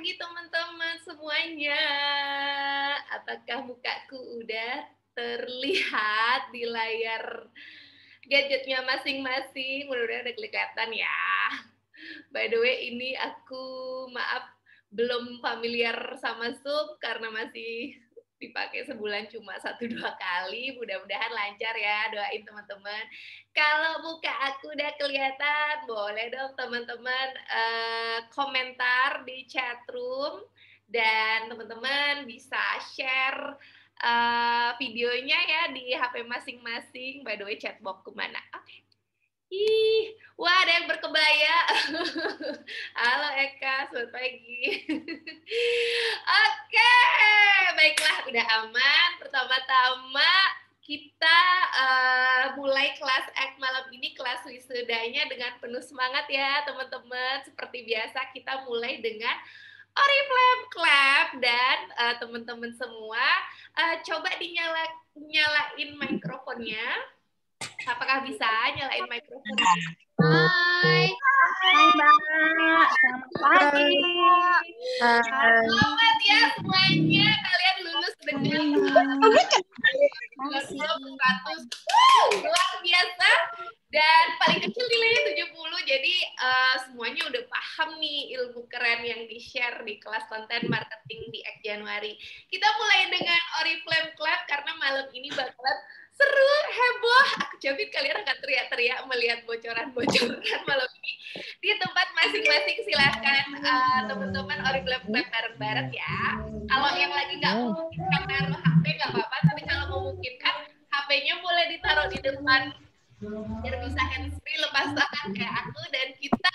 pagi teman-teman semuanya. Apakah mukaku udah terlihat di layar gadgetnya masing-masing? Mudah-mudahan udah kelihatan ya. By the way, ini aku maaf belum familiar sama Zoom karena masih dipakai sebulan cuma 1-2 kali. Mudah-mudahan lancar ya, doain teman-teman. Kalau muka aku udah kelihatan, boleh dong teman-teman komentar di chat room dan teman-teman bisa share videonya ya di HP masing-masing. By the way, chatbox kemana? Oke. Ih, wah ada yang berkebaya. Halo Eka, selamat pagi. Oke, baiklah, udah aman. Pertama-tama kita mulai kelas Act malam ini, kelas wisudanya dengan penuh semangat ya teman-teman. Seperti biasa kita mulai dengan Oriflame Clap dan teman-teman semua coba nyalain mikrofonnya. Apakah bisa nyalain mikrofon? Hai. Hai Mbak, selamat pagi. Selamat ya semuanya, kalian lulus dengan 100. Luar biasa. Dan paling kecil nilainya 70, jadi semuanya udah paham nih ilmu keren yang di-share di kelas konten marketing di Act Januari. Kita mulai dengan Oriflame Club karena malam ini bakalan seru, heboh. Aku jamin kalian akan teriak-teriak melihat bocoran-bocoran malam ini. Di tempat masing-masing silahkan teman-teman Oriflame Club bareng-bareng ya. Kalau yang lagi nggak memungkinkan naruh HP nggak apa-apa, tapi kalau memungkinkan HP-nya boleh ditaruh di depan biar bisa hands-free, lepas tangan kayak aku, dan kita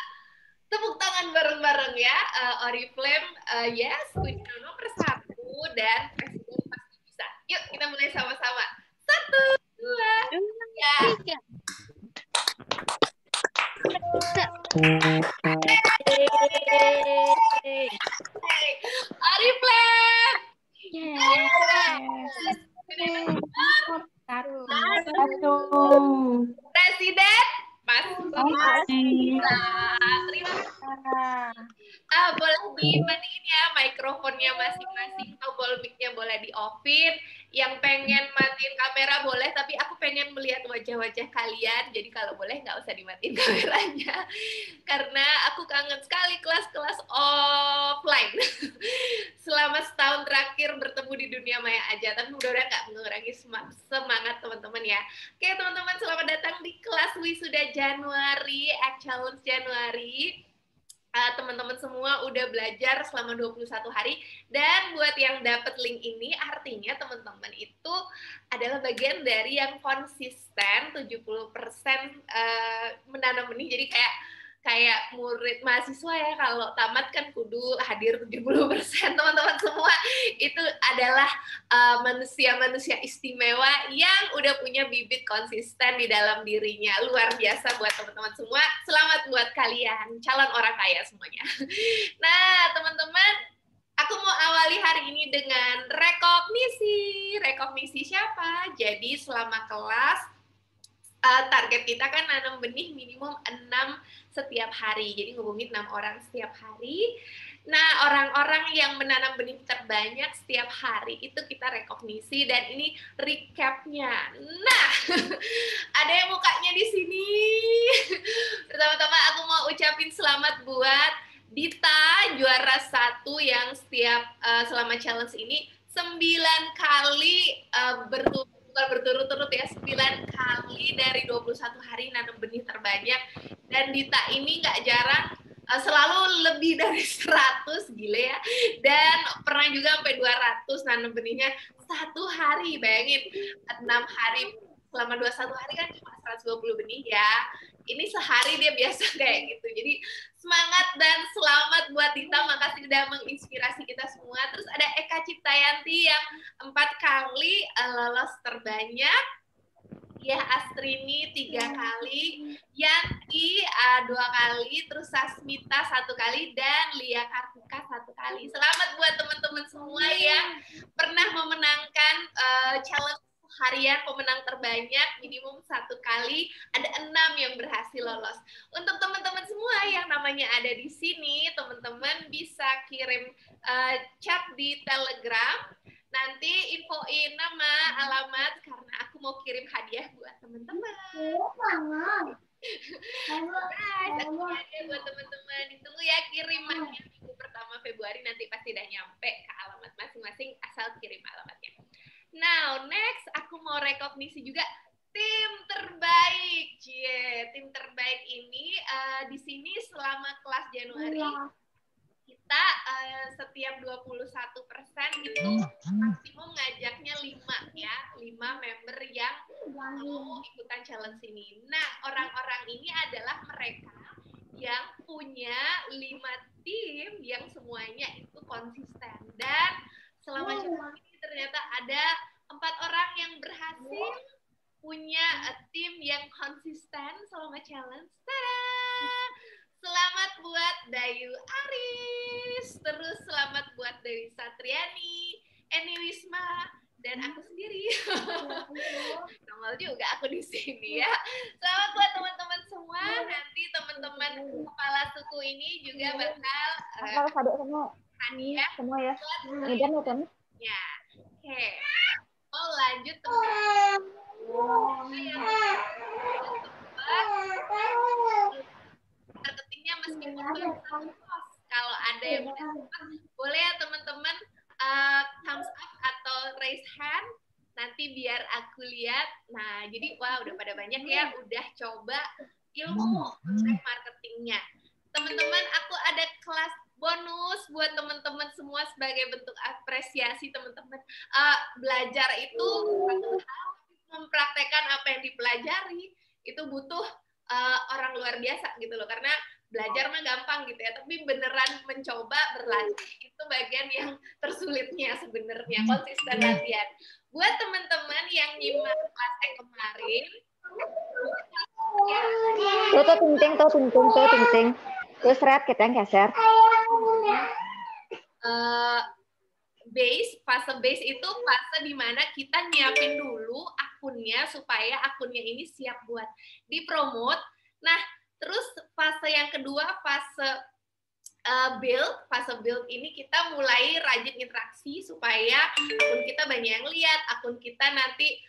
tepuk tangan bareng-bareng ya. Oriflame, yes, kunci nomor 1 dan presiden pasti bisa. Yuk kita mulai sama-sama. 1, 2, 3. Oriflame. Presiden pasti bisa. Terima kasih. Boleh dimatiin ya mikrofonnya masing-masing, tombol mic-nya boleh di-off-in. Yang pengen matiin kamera boleh, tapi aku pengen melihat wajah-wajah kalian. Jadi kalau boleh nggak usah dimatiin kameranya. Karena aku kangen sekali kelas-kelas offline. Selama setahun terakhir bertemu di dunia maya aja. Tapi mudah-mudahan nggak mengurangi semangat teman-teman ya. Oke teman-teman, selamat datang di kelas Wisuda Januari, Act Challenge Januari. Teman-teman semua udah belajar selama 21 hari, dan buat yang dapat link ini artinya teman-teman itu adalah bagian dari yang konsisten 70% menanam benih. Jadi kayak murid mahasiswa ya, kalau tamat kan kudu hadir 70%. Teman-teman semua itu adalah manusia-manusia istimewa yang udah punya bibit konsisten di dalam dirinya. Luar biasa buat teman-teman semua. Selamat buat kalian, calon orang kaya semuanya. Nah, teman-teman, aku mau awali hari ini dengan rekognisi. Rekognisi siapa? Jadi selama kelas, target kita kan nanam benih minimum 6 setiap hari. Jadi ngubungin 6 orang setiap hari. Nah, orang-orang yang menanam benih terbanyak setiap hari itu kita rekognisi, dan ini recap-nya. Nah, ada yang mukanya di sini. Pertama-tama aku mau ucapin selamat buat Dita, juara 1 yang setiap selama challenge ini 9 kali berturut-turut ya, 9 kali dari 21 hari nanam benih terbanyak. Dan Dita ini nggak jarang selalu lebih dari 100, gile ya. Dan pernah juga sampai 200 nanam benihnya satu hari. Bayangin, 6 hari selama 21 hari kan cuma 120 benih ya. Ini sehari dia biasa kayak gitu. Jadi semangat dan selamat buat Dita, makasih udah menginspirasi kita semua. Terus ada Eka Ciptayanti yang 4 kali lolos terbanyak. Ya, Astrini 3 kali, Yanti 2 kali, terus Sasmita 1 kali, dan Lia Kartika 1 kali. Selamat buat teman-teman semua yang pernah memenangkan challenge harian pemenang terbanyak minimum 1 kali. Ada 6 yang berhasil lolos. Untuk teman-teman semua yang namanya ada di sini, teman-teman teman-teman bisa kirim chat di Telegram. Nanti infoin nama, alamat, karena aku mau kirim hadiah buat teman-teman. Guys, aku hadiah buat teman-teman. Ditunggu ya kirimannya minggu pertama Februari, nanti pasti udah nyampe ke alamat masing-masing, asal kirim alamatnya. Now, next aku mau rekognisi juga tim terbaik. Tim terbaik ini di sini selama kelas Januari kita setiap 21% itu maksimum ngajaknya 5 ya, 5 member yang mau ikutan challenge ini. Nah, orang-orang ini adalah mereka yang punya 5 tim yang semuanya itu konsisten, dan selama challenge ini ternyata ada 4 orang yang berhasil punya tim yang konsisten selama challenge. Tada! Selamat buat Dayu Aris, terus selamat buat Dewi Satriani, Eni Wisma, dan aku sendiri. Nongol juga aku di sini ya. Selamat buat teman-teman semua. Nanti teman-teman kepala suku ini juga bakal Hania semua ya. Medan ya kan? Ya. Oke. Mau lanjut teman-teman. Marketingnya meskipun kalau ada yang udah sempat, boleh ya teman-teman thumbs up atau raise hand, nanti biar aku lihat. Nah, jadi wah udah pada banyak ya udah coba ilmu marketingnya. Teman-teman, aku ada kelas bonus buat teman-teman semua sebagai bentuk apresiasi teman-teman. Belajar itu mempraktekkan apa yang dipelajari itu butuh orang luar biasa gitu loh, karena belajar mah gampang gitu ya, tapi beneran mencoba berlatih itu bagian yang tersulitnya sebenarnya, konsisten latihan. Buat teman-teman yang nyimak kelasnya kemarin, tuh ting. Terus red kita yang geser. Fase base itu fase di mana kita nyiapin dulu akunnya supaya akunnya ini siap buat dipromot. Nah, terus fase yang kedua, fase build. Fase build ini kita mulai rajin interaksi supaya akun kita banyak yang lihat, akun kita nanti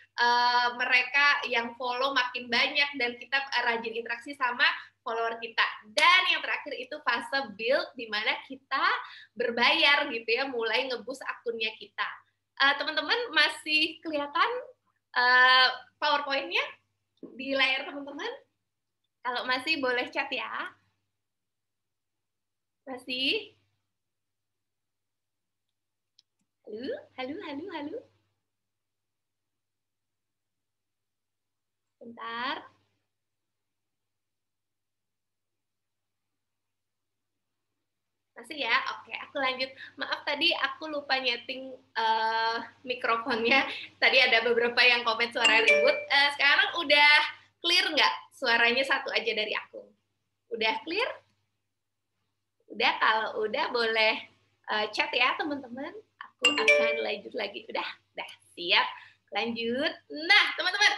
mereka yang follow makin banyak, dan kita rajin interaksi sama follower kita. Dan yang terakhir itu fase build, di mana kita berbayar gitu ya, mulai ngeboost akunnya kita. Teman-teman masih kelihatan PowerPoint-nya di layar teman-teman? Kalau masih boleh chat ya. Masih? Halo. Bentar. Masih ya? Oke, aku lanjut. Maaf tadi aku lupa nyeting mikrofonnya. Tadi ada beberapa yang komen suara ribut. Sekarang udah clear nggak? Suaranya satu aja dari aku. Udah clear? Udah, kalau udah boleh chat ya teman-teman. Aku akan lanjut lagi. Udah siap. Lanjut. Nah, teman-teman,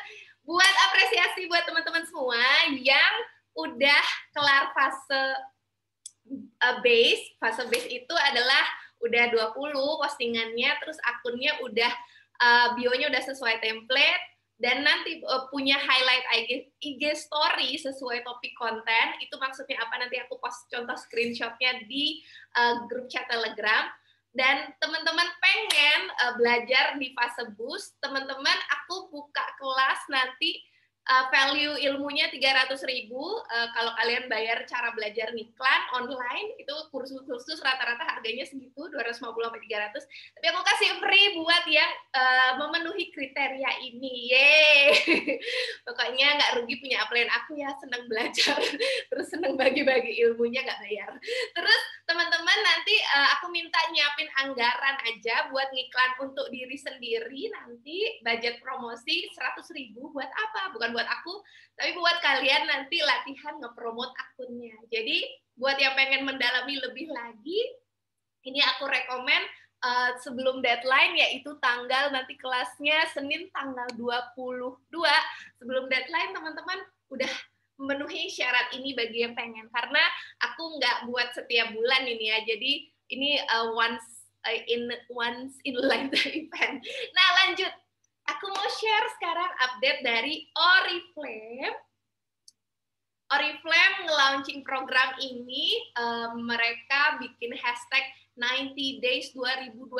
buat apresiasi buat teman-teman semua yang udah kelar fase base itu adalah udah 20 postingannya, terus akunnya udah bio-nya udah sesuai template, dan nanti punya highlight IG story sesuai topik konten. Itu maksudnya apa? Nanti aku post contoh screenshotnya di grup chat Telegram. Dan teman-teman pengen belajar di fase boost, teman-teman aku buka kelas nanti. Value ilmunya 300.000. Kalau kalian bayar cara belajar ngiklan online, itu kursus rata-rata harganya segitu, 250-300. Tapi aku kasih free buat yang memenuhi kriteria ini. Yeay. Pokoknya nggak rugi punya upline aku ya, senang belajar, terus senang bagi-bagi ilmunya nggak bayar. Terus teman-teman nanti aku minta nyiapin anggaran aja buat ngiklan untuk diri sendiri, nanti budget promosi 100.000. Buat apa? Bukan buat aku, tapi buat kalian nanti latihan ngepromot akunnya. Jadi buat yang pengen mendalami lebih lagi, ini aku rekomen sebelum deadline, yaitu tanggal nanti kelasnya Senin tanggal 22. Sebelum deadline teman-teman udah memenuhi syarat ini bagi yang pengen. Karena aku nggak buat setiap bulan ini ya, jadi ini once in lifetime event. Nah lanjut, aku mau share sekarang update dari Oriflame. Oriflame nge-launching program ini, mereka bikin hashtag 90 Days 2021,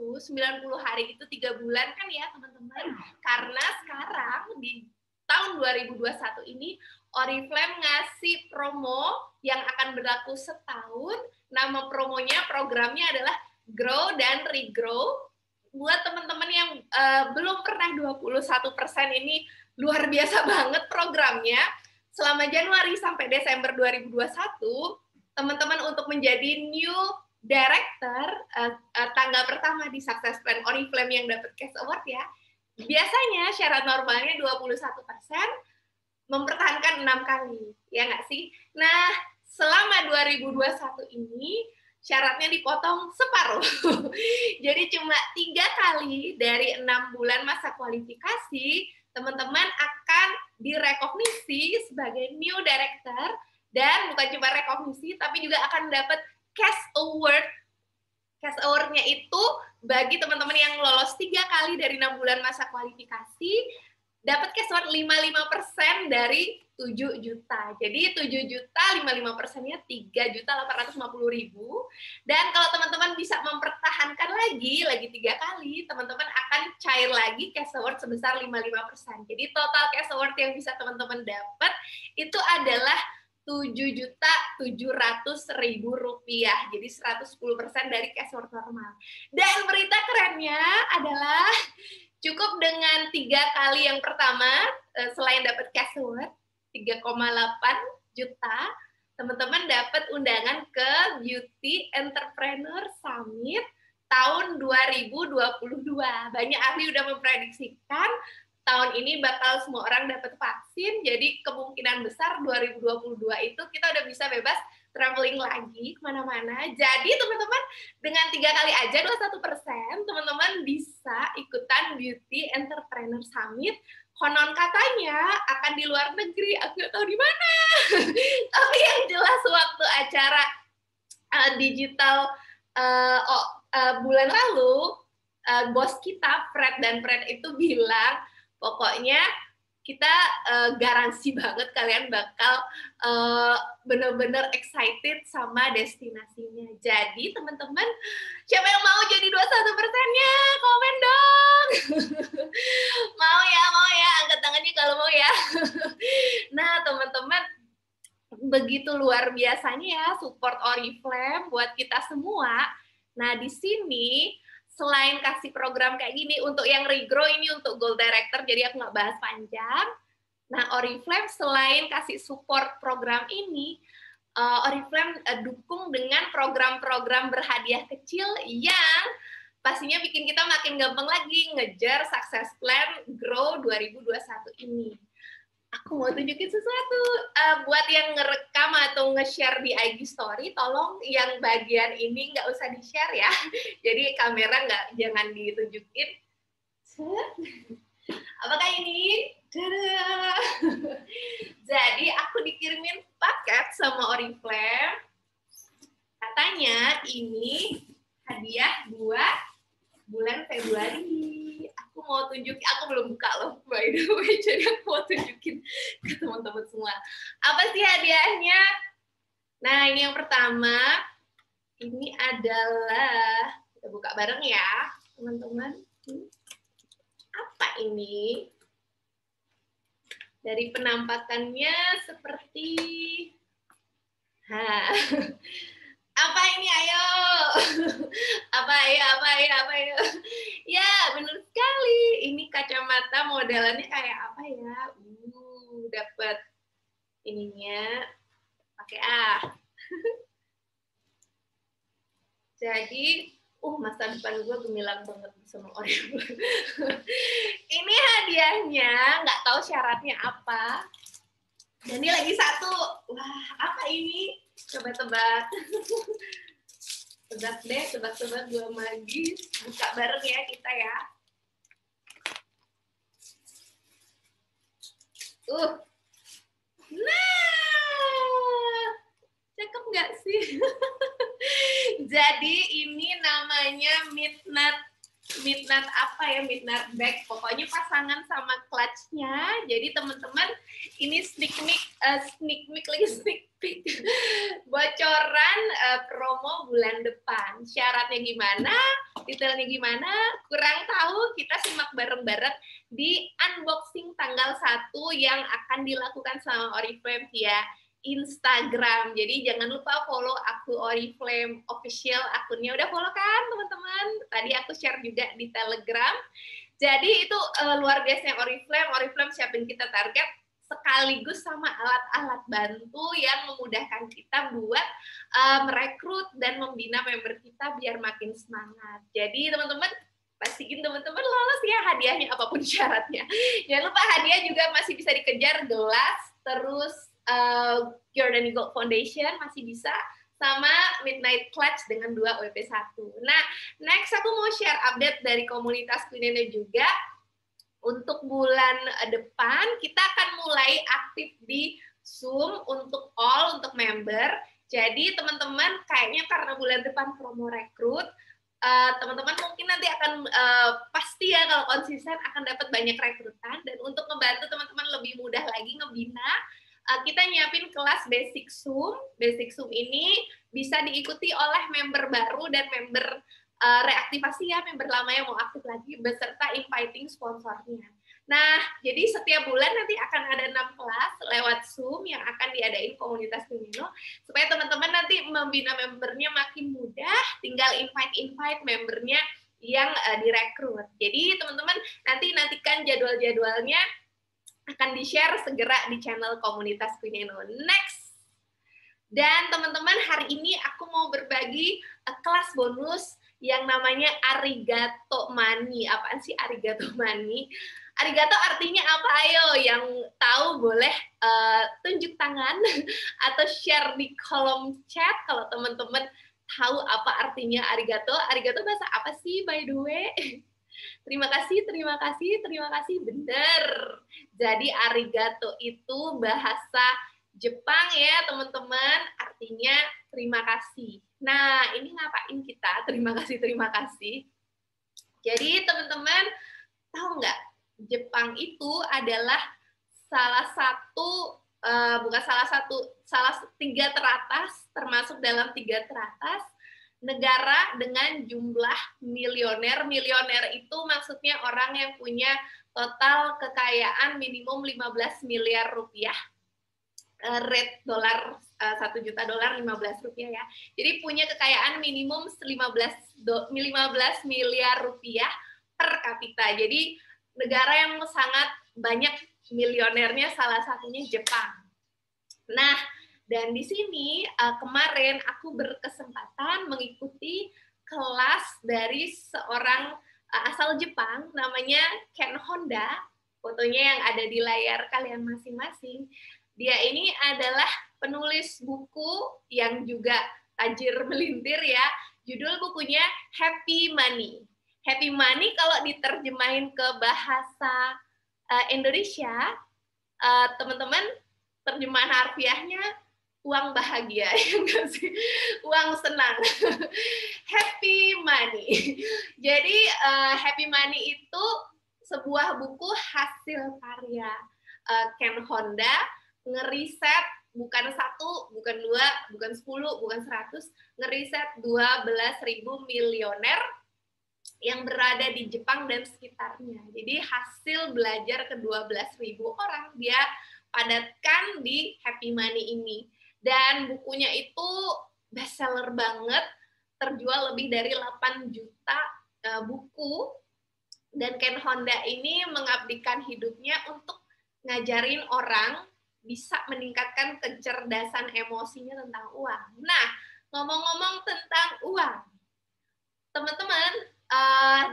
90 hari itu 3 bulan kan ya teman-teman. Karena sekarang di tahun 2021 ini Oriflame ngasih promo yang akan berlaku setahun. Nama promonya, programnya adalah Grow dan Regrow. Buat teman-teman yang belum pernah 21% ini luar biasa banget programnya. Selama Januari sampai Desember 2021, teman-teman untuk menjadi new director, tanggal pertama di Success Plan Oriflame yang dapat Cash Award ya, biasanya syarat normalnya 21%, mempertahankan 6 kali, ya nggak sih? Nah, selama 2021 ini, syaratnya dipotong separuh. Jadi cuma 3 kali dari 6 bulan masa kualifikasi, teman-teman akan direkognisi sebagai new director, dan bukan cuma rekognisi, tapi juga akan dapat cash award. Cash award-nya itu bagi teman-teman yang lolos 3 kali dari 6 bulan masa kualifikasi, dapat cash award 55% dari 7 juta. Jadi 7 juta, 55%-nya 3.850.000. Dan kalau teman-teman bisa mempertahankan lagi 3 kali, teman-teman akan cair lagi cash award sebesar 55%. Jadi total cash award yang bisa teman-teman dapat itu adalah 7.700.000 rupiah. Jadi 110% dari cash award normal. Dan berita kerennya adalah cukup dengan 3 kali yang pertama, selain dapat cash award 3,8 juta, teman-teman dapat undangan ke Beauty Entrepreneur Summit tahun 2022. Banyak ahli udah memprediksikan tahun ini bakal semua orang dapat vaksin, jadi kemungkinan besar 2022 itu kita udah bisa bebas traveling lagi kemana-mana. Jadi teman-teman dengan 3 kali aja 21%, teman-teman bisa ikutan Beauty Entrepreneur Summit. Konon katanya akan di luar negeri, aku nggak tahu di mana. Tapi yang jelas waktu acara digital bulan lalu, bos kita Fred itu bilang, pokoknya kita garansi banget kalian bakal bener-bener excited sama destinasinya. Jadi teman-teman, siapa yang mau jadi 21%-nya? Komen dong. Mau ya, angkat tangannya kalau mau ya. Nah teman-teman, begitu luar biasanya ya support Oriflame buat kita semua. Nah di sini selain kasih program kayak gini, untuk yang regrow ini untuk Gold Director, jadi aku nggak bahas panjang. Nah, Oriflame selain kasih support program ini, Oriflame dukung dengan program-program berhadiah kecil yang pastinya bikin kita makin gampang lagi ngejar Success Plan Grow 2021 ini. Aku mau tunjukin sesuatu. Buat yang ngerekam atau nge-share di IG Story, tolong yang bagian ini nggak usah di-share ya. Jadi kamera jangan ditunjukin. Apakah ini? Jadi aku dikirimin paket sama Oriflame. Katanya ini hadiah buat bulan Februari. Aku mau tunjukin, aku belum buka loh, by the way, jadi aku mau tunjukin ke teman-teman semua. Apa sih hadiahnya? Nah, ini yang pertama, ini adalah, kita buka bareng ya, teman-teman. Apa ini? Dari penampakannya seperti, apa ini? Ayo, apa ya? Ya, benar sekali. Ini kacamata modelannya kayak apa ya? Dapat ininya. Pakai Jadi, masa depan gue gemilang banget sama Oriflame. Ini hadiahnya, nggak tahu syaratnya apa. Dan ini lagi satu. Wah, apa ini? Coba tebak. Tebak-tebak gue magis. Buka bareng ya kita ya. Nah, cakep nggak sih? Jadi ini namanya midnight apa ya, midnight bag. Pokoknya pasangan sama clutch-nya. Jadi teman-teman ini sneak peek bocoran promo bulan depan. Syaratnya gimana? Detailnya gimana? Kurang tahu. Kita simak bareng-bareng di unboxing tanggal 1 yang akan dilakukan sama Oriflame via Instagram. Jadi jangan lupa follow aku Oriflame official, akunnya udah follow kan teman-teman? Tadi aku share juga di Telegram. Jadi itu luar biasa Oriflame. Oriflame siapin kita target sekaligus sama alat-alat bantu yang memudahkan kita buat merekrut dan membina member kita biar makin semangat. Jadi teman-teman pastiin teman-teman lolos ya hadiahnya apapun syaratnya. Jangan lupa hadiah juga masih bisa dikejar, gelas, terus Jordan Gold Foundation masih bisa, sama Midnight Clutch dengan 2 WP1. Nah, next aku mau share update dari komunitas Queenendo juga. Untuk bulan depan kita akan mulai aktif di Zoom untuk all, untuk member. Jadi teman-teman kayaknya karena bulan depan promo rekrut, teman-teman mungkin nanti akan pasti ya kalau konsisten akan dapat banyak rekrutan. Dan untuk membantu teman-teman lebih mudah lagi ngebina, kita nyiapin kelas basic Zoom. Basic Zoom ini bisa diikuti oleh member baru dan member reaktivasi ya, member lama yang mau aktif lagi, beserta inviting sponsornya. Nah, jadi setiap bulan nanti akan ada 6 kelas lewat Zoom yang akan diadain komunitas Queenendo, supaya teman-teman nanti membina membernya makin mudah, tinggal invite membernya yang direkrut. Jadi teman-teman nantikan jadwal-jadwalnya akan di-share segera di channel komunitas Queenendo. Next. Dan teman-teman hari ini aku mau berbagi kelas bonus yang namanya Arigato Money. Apaan sih Arigato Money? Arigato artinya apa? Ayo yang tahu boleh tunjuk tangan atau share di kolom chat kalau teman-teman tahu apa artinya arigato. Arigato bahasa apa sih by the way? Terima kasih, bener. Jadi arigato itu bahasa Jepang ya teman-teman, artinya terima kasih. Nah, ini ngapain kita terima kasih? Jadi teman-teman tahu nggak, Jepang itu adalah salah 3 teratas, termasuk dalam 3 teratas negara dengan jumlah milioner. Milioner itu maksudnya orang yang punya total kekayaan minimum 15 miliar rupiah. Rate dolar 1 juta dolar 15 rupiah ya. Jadi punya kekayaan minimum 15 miliar rupiah per kapita. Jadi negara yang sangat banyak milionernya, salah satunya Jepang. Nah, dan di sini kemarin aku berkesempatan mengikuti kelas dari seorang asal Jepang namanya Ken Honda. Fotonya yang ada di layar kalian masing-masing. Dia ini adalah penulis buku yang juga tajir melintir ya. Judul bukunya Happy Money. Happy Money kalau diterjemahin ke bahasa Indonesia, teman-teman, terjemahan harfiahnya uang bahagia, ya enggak sih? Uang senang. Happy Money. Jadi Happy Money itu sebuah buku hasil karya Ken Honda, ngeriset bukan 1, bukan 2, bukan 10, bukan 100, ngeriset 12.000 milioner yang berada di Jepang dan sekitarnya. Jadi hasil belajar ke 12.000 orang dia padatkan di Happy Money ini. Dan bukunya itu bestseller banget, terjual lebih dari 8 juta buku. Dan Ken Honda ini mengabdikan hidupnya untuk ngajarin orang bisa meningkatkan kecerdasan emosinya tentang uang. Nah, ngomong-ngomong tentang uang, teman-teman,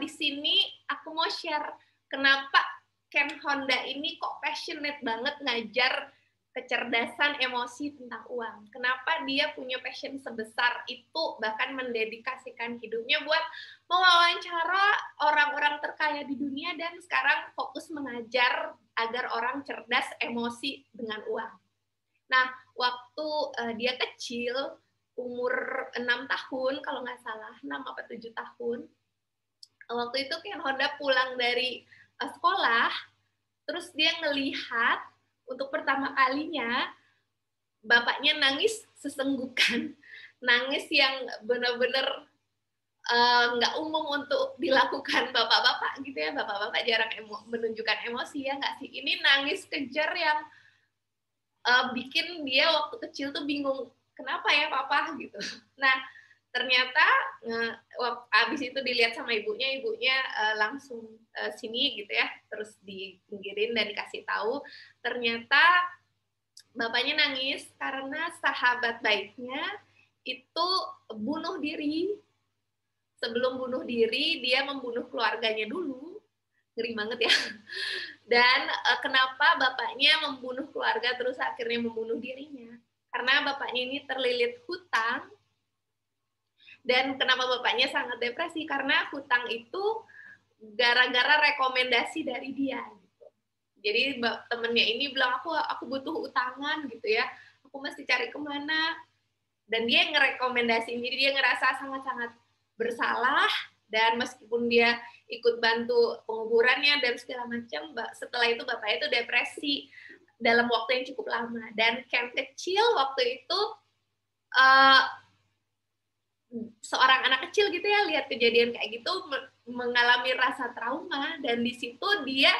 di sini aku mau share kenapa Ken Honda ini kok passionate banget ngajar kecerdasan emosi tentang uang. Kenapa dia punya passion sebesar itu, bahkan mendedikasikan hidupnya buat mewawancara orang-orang terkaya di dunia dan sekarang fokus mengajar agar orang cerdas emosi dengan uang. Nah, waktu dia kecil, umur 6 tahun, kalau nggak salah, 6 apa 7 tahun, waktu itu Ken Honda pulang dari sekolah, terus dia ngelihat untuk pertama kalinya, bapaknya nangis sesenggukan, nangis yang benar-benar nggak umum untuk dilakukan bapak-bapak gitu ya, bapak-bapak jarang menunjukkan emosi ya nggak sih, ini nangis kejar yang bikin dia waktu kecil tuh bingung, kenapa ya papa gitu. Nah, ternyata abis itu dilihat sama ibunya langsung sini gitu ya, terus dipinggirin dan dikasih tahu, ternyata bapaknya nangis karena sahabat baiknya itu bunuh diri. Sebelum bunuh diri, dia membunuh keluarganya dulu. Ngeri banget ya. Dan kenapa bapaknya membunuh keluarga terus akhirnya membunuh dirinya? Karena bapaknya ini terlilit hutang. Dan kenapa bapaknya sangat depresi? Karena hutang itu gara-gara rekomendasi dari dia. Gitu. Jadi temennya ini bilang, aku butuh utangan gitu ya. Aku mesti cari kemana. Dan dia ngerekomendasiin, jadi dia ngerasa sangat-sangat bersalah. Dan meskipun dia ikut bantu penguburannya dan segala macam, setelah itu bapaknya itu depresi dalam waktu yang cukup lama. Dan Ken kecil waktu itu seorang anak kecil gitu ya, lihat kejadian kayak gitu mengalami rasa trauma, dan di situ dia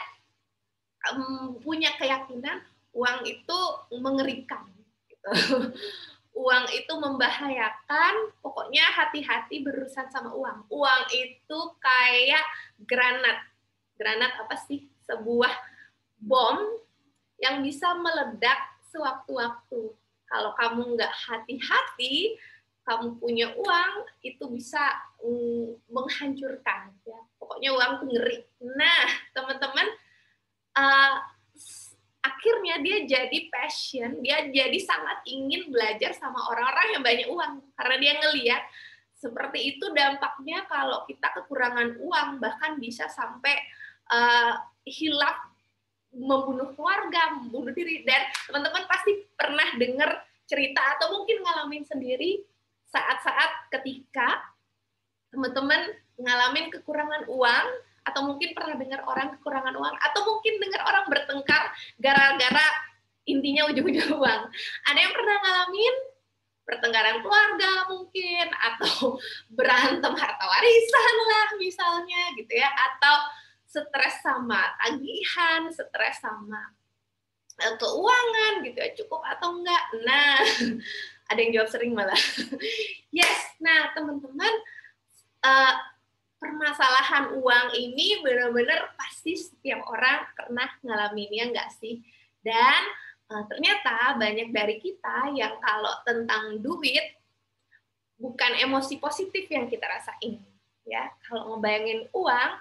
punya keyakinan uang itu mengerikan gitu. Uang itu membahayakan, pokoknya hati-hati berurusan sama uang. Uang itu kayak granat. Granat apa sih? Sebuah bom yang bisa meledak sewaktu-waktu. Kalau kamu nggak hati-hati, kamu punya uang, itu bisa menghancurkan. Ya. Pokoknya uang itu ngeri. Nah, teman-teman, akhirnya dia jadi passion, dia jadi sangat ingin belajar sama orang-orang yang banyak uang. Karena dia ngelihat seperti itu dampaknya kalau kita kekurangan uang, bahkan bisa sampai hilaf, membunuh keluarga, membunuh diri. Dan teman-teman pasti pernah dengar cerita atau mungkin ngalamin sendiri saat-saat ketika teman-teman ngalamin kekurangan uang, atau mungkin pernah dengar orang kekurangan uang, atau mungkin dengar orang bertengkar gara-gara intinya ujung-ujung uang. Ada yang pernah ngalamin pertengkaran keluarga mungkin, atau berantem harta warisan lah misalnya gitu ya, atau stres sama tagihan, stres sama keuangan gitu ya, cukup atau enggak. Nah, ada yang jawab sering malah. Yes, nah teman-teman, permasalahan uang ini benar-benar pasti setiap orang pernah ngalaminnya nggak sih? Dan ternyata banyak dari kita yang kalau tentang duit bukan emosi positif yang kita rasain, ya. Kalau ngebayangin uang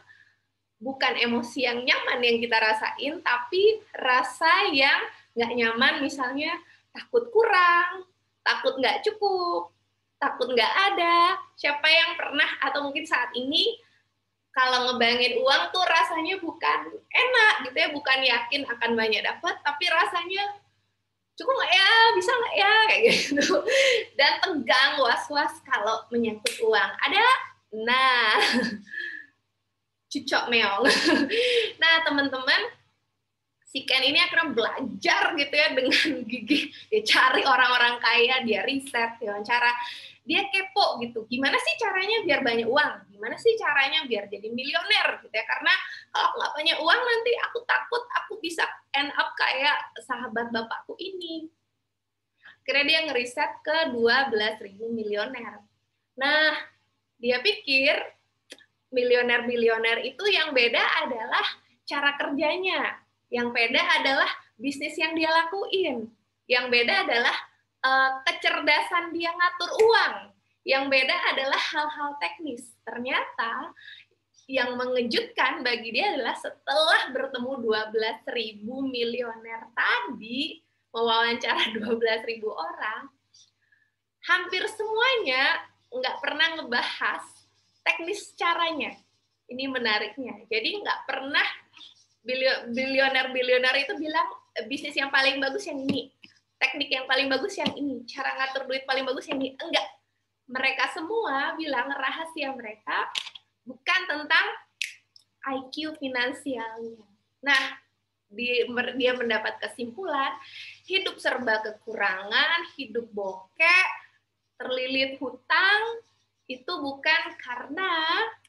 bukan emosi yang nyaman yang kita rasain, tapi rasa yang nggak nyaman, misalnya takut kurang, takut nggak cukup, takut nggak ada. Siapa yang pernah atau mungkin saat ini kalau ngebayangin uang tuh rasanya bukan enak gitu ya, bukan yakin akan banyak dapat, tapi rasanya cukup nggak ya, bisa nggak ya, kayak gitu. Dan tegang, was-was kalau menyangkut uang. Ada? Nah, cucok meong. Nah, teman-teman, si Ken ini akhirnya belajar gitu ya dengan gigih. Dia cari orang-orang kaya, dia riset, dia wawancara. Dia kepo gitu, gimana sih caranya biar banyak uang? Gimana sih caranya biar jadi milioner gitu ya? Karena kalau aku nggak punya uang nanti aku takut aku bisa end up kayak sahabat bapakku ini. Akhirnya dia ngeriset ke 12.000 milioner. Nah, dia pikir milioner-milioner itu yang beda adalah cara kerjanya. Yang beda adalah bisnis yang dia lakuin. Yang beda adalah kecerdasan dia ngatur uang. Yang beda adalah hal-hal teknis. Ternyata yang mengejutkan bagi dia adalah setelah bertemu 12.000 milioner tadi, mewawancara 12.000 orang, hampir semuanya nggak pernah ngebahas teknis caranya. Ini menariknya. Jadi nggak pernah bilioner-bilioner itu bilang bisnis yang paling bagus yang ini. teknik yang paling bagus yang ini, cara ngatur duit paling bagus yang ini. Enggak. Mereka semua bilang rahasia mereka bukan tentang IQ finansialnya. Nah, dia mendapat kesimpulan, hidup serba kekurangan, hidup bokeh, terlilit hutang, itu bukan karena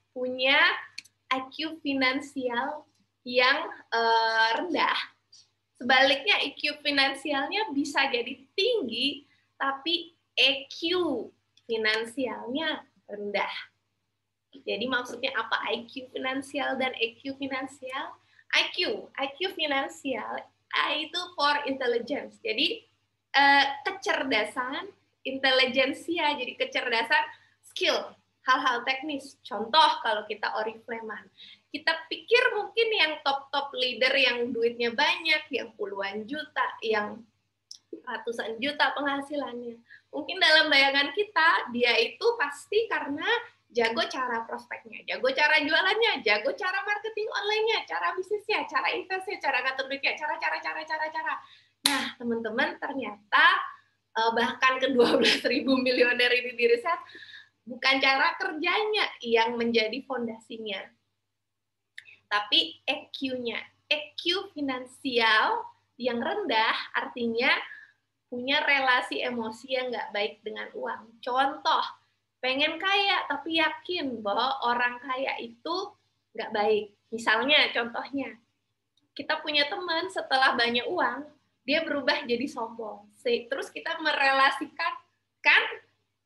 punya IQ finansial yang rendah. Sebaliknya IQ finansialnya bisa jadi tinggi, tapi EQ finansialnya rendah. Jadi maksudnya apa IQ finansial dan EQ finansial? IQ finansial, I itu for intelligence. Jadi kecerdasan, intelijensia, jadi kecerdasan, skill, hal-hal teknis. Contoh kalau kita Oriflame, kita pikir mungkin yang top leader yang duitnya banyak, yang puluhan juta, yang ratusan juta penghasilannya. Mungkin dalam bayangan kita, dia itu pasti karena jago cara prospeknya, jago cara jualannya, jago cara marketing online-nya, cara bisnisnya, cara investnya, cara ngatur duitnya, cara. Nah, teman-teman, ternyata bahkan ke 12.000 miliuner ini di riset, bukan cara kerjanya yang menjadi fondasinya, tapi EQ-nya. EQ finansial yang rendah artinya punya relasi emosi yang nggak baik dengan uang. Contoh, pengen kaya tapi yakin bahwa orang kaya itu nggak baik. Misalnya, contohnya, kita punya teman setelah banyak uang, dia berubah jadi sombong. Terus kita merelasikan, kan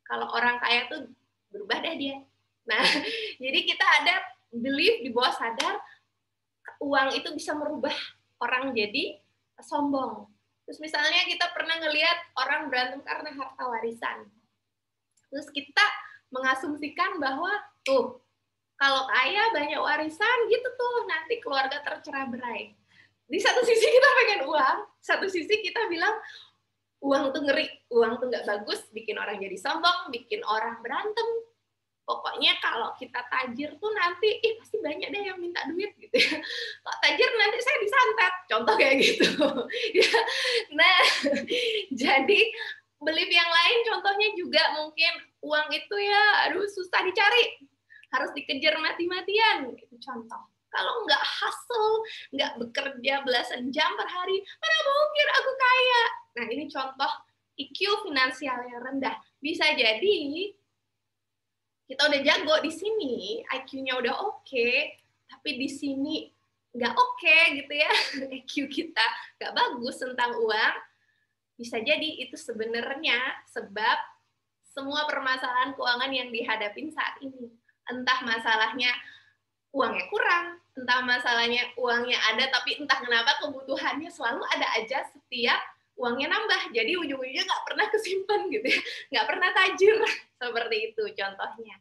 kalau orang kaya tuh berubah deh dia. Nah, jadi kita ada belief di bawah sadar, uang itu bisa merubah orang jadi sombong. Terus misalnya kita pernah ngelihat orang berantem karena harta warisan. Terus kita mengasumsikan bahwa tuh kalau kaya banyak warisan gitu tuh nanti keluarga tercerai-berai. Di satu sisi kita pengen uang, satu sisi kita bilang uang tuh ngeri, uang tuh nggak bagus, bikin orang jadi sombong, bikin orang berantem. Pokoknya kalau kita tajir tuh nanti, pasti banyak deh yang minta duit gitu ya. Kalau tajir nanti saya disantet, contoh kayak gitu. Nah, jadi belief yang lain contohnya juga mungkin uang itu ya, aduh susah dicari, harus dikejar mati-matian, gitu contoh. Kalau nggak hustle, nggak bekerja belasan jam per hari, mana mungkin aku kaya. Nah, ini contoh IQ finansial yang rendah. Bisa jadi kita udah jago di sini, IQ-nya udah oke, tapi di sini nggak oke gitu ya, IQ kita nggak bagus tentang uang, bisa jadi itu sebenarnya sebab semua permasalahan keuangan yang dihadapin saat ini. Entah masalahnya uangnya kurang, entah masalahnya uangnya ada, tapi entah kenapa kebutuhannya selalu ada aja setiap uangnya nambah, jadi ujung-ujungnya nggak pernah kesimpan gitu ya, nggak pernah tajir, seperti itu contohnya.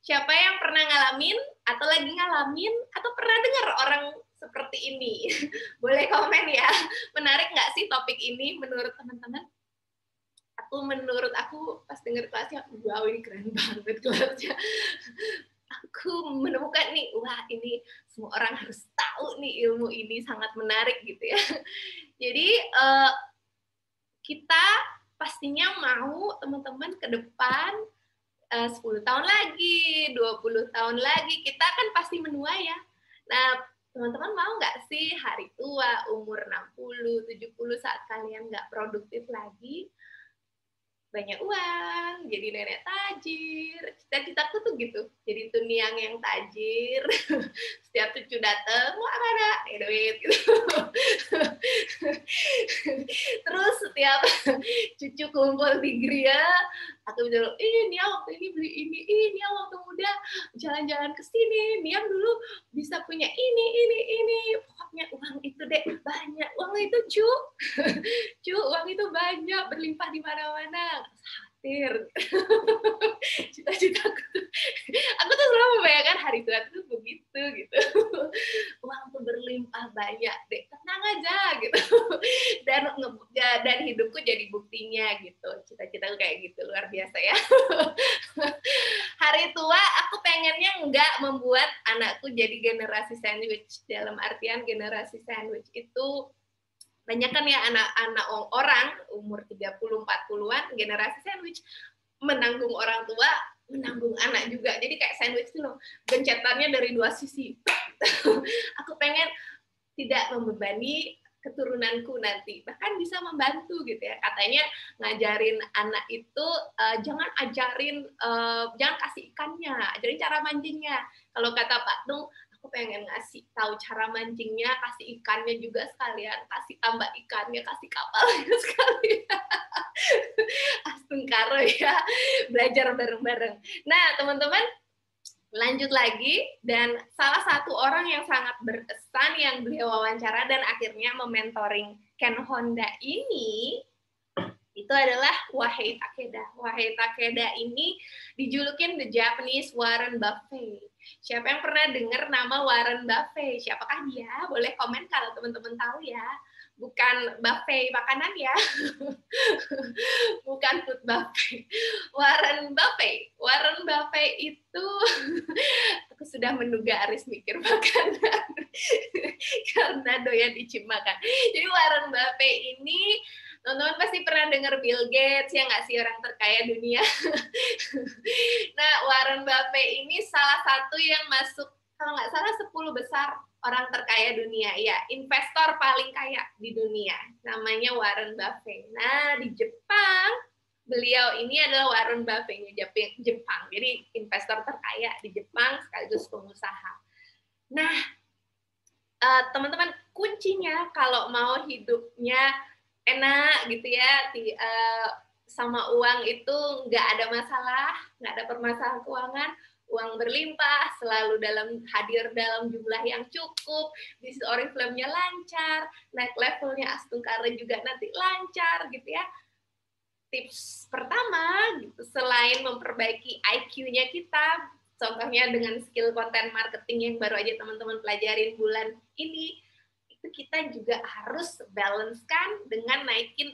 Siapa yang pernah ngalamin, atau lagi ngalamin, atau pernah dengar orang seperti ini? Boleh komen ya, menarik nggak sih topik ini menurut teman-teman? Menurut aku pas denger kelasnya, wow ini keren banget kelasnya. Aku menemukan nih, wah ini semua orang harus tahu nih ilmu ini sangat menarik gitu ya. Jadi kita pastinya mau teman-teman ke depan 10 tahun lagi, 20 tahun lagi, kita kan pasti menua ya. Nah, teman-teman mau nggak sih hari tua, umur 60, 70 saat kalian nggak produktif lagi, banyak uang, jadi nenek tajir. Cita-citaku tuh gitu, jadi tuniang yang tajir. Setiap cucu dateng, mau mana? Duit gitu. Terus setiap cucu kumpul di Gria, aku bilang, Nia waktu ini beli ini, Nia waktu muda jalan-jalan ke sini, Nia dulu bisa punya ini. Pokoknya uang itu deh banyak, uang itu uang itu banyak, berlimpah di mana-mana. Khawatir. Cita-citaku tuh, aku tuh selalu membayangkan hari tua itu begitu gitu. Uang tuh berlimpah banyak deh, tenang aja gitu. Dan hidupku jadi buktinya gitu. Cita-citaku kayak gitu, luar biasa ya. Hari tua aku pengennya nggak membuat anakku jadi generasi sandwich. Dalam artian generasi sandwich itu banyak kan ya anak-anak orang umur 30-40-an generasi sandwich menanggung orang tua, menanggung anak juga. Jadi kayak sandwich itu loh, gencetannya dari dua sisi. Aku pengen tidak membebani keturunanku nanti, bahkan bisa membantu gitu ya. Katanya ngajarin anak itu jangan jangan kasih ikannya, ajarin cara mancingnya. Kalau kata Pak Tung, aku pengen ngasih tahu cara mancingnya, kasih ikannya juga sekalian, kasih tambah ikannya, kasih kapalnya sekalian. Astungkaro ya, belajar bareng-bareng. Nah, teman-teman, lanjut lagi, dan salah satu orang yang sangat berkesan yang beliau wawancara dan akhirnya mementoring Ken Honda ini, itu adalah Wahei Takeda. Wahei Takeda ini dijulukin The Japanese Warren Buffett. Siapa yang pernah dengar nama Warren Buffett? Siapakah dia? Boleh komen kalau teman-teman tahu ya. Bukan Buffett makanan ya. Bukan food Buffett. Warren Buffett. Warren Buffett itu aku sudah menduga Aris mikir makanan karena doyan icip makan. Jadi Warren Buffett ini, teman-teman pasti pernah dengar Bill Gates, ya nggak sih, orang terkaya dunia. Nah, Warren Buffett ini salah satu yang masuk, kalau nggak salah 10 besar orang terkaya dunia, ya, investor paling kaya di dunia, namanya Warren Buffett. Nah, di Jepang, beliau ini adalah Warren Buffett Jepang, jadi investor terkaya di Jepang sekaligus pengusaha. Nah, teman-teman, kuncinya kalau mau hidupnya enak gitu ya, sama uang itu nggak ada masalah, nggak ada permasalahan keuangan, uang berlimpah, selalu hadir dalam jumlah yang cukup, bisnis Oriflame-nya lancar, naik levelnya Astungkara juga nanti lancar gitu ya. Tips pertama, gitu, selain memperbaiki IQ-nya kita, contohnya dengan skill content marketing yang baru aja teman-teman pelajarin bulan ini, itu kita juga harus balance-kan dengan naikin